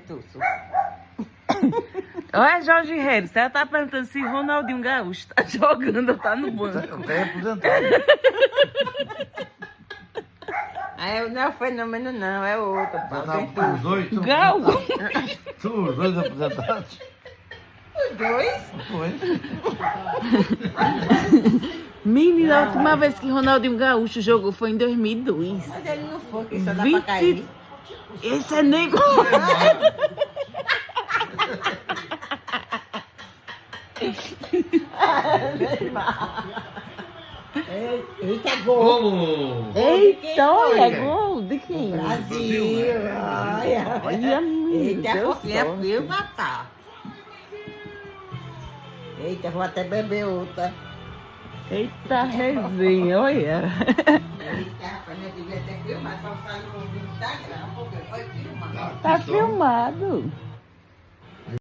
Tusso. Olha, Jorge Reis, ela tá perguntando se Ronaldinho Gaúcho tá jogando ou tá no banco. É aposentado. Não é o fenômeno, não, é outro. Já Pá. tá Tem os tudo. dois. Gaúcho. Os dois aposentados. Os dois? Foi. Menina, a última vez que Ronaldinho Gaúcho jogou foi em 2002. Mas ele não foi, que só dá 20. pra cair. Esse é nego. Eita, gol! Como? Eita, olha, foi? gol de quem? Brasil! Olha! Olha, menino, Eita, a deu fofinha sorte. frio matar. Eita, vou até beber outra. Eita, resenha, olha. Eita, rapaz, não devia ter filmado, só saiu no Instagram, porque foi filmado. Tá filmado.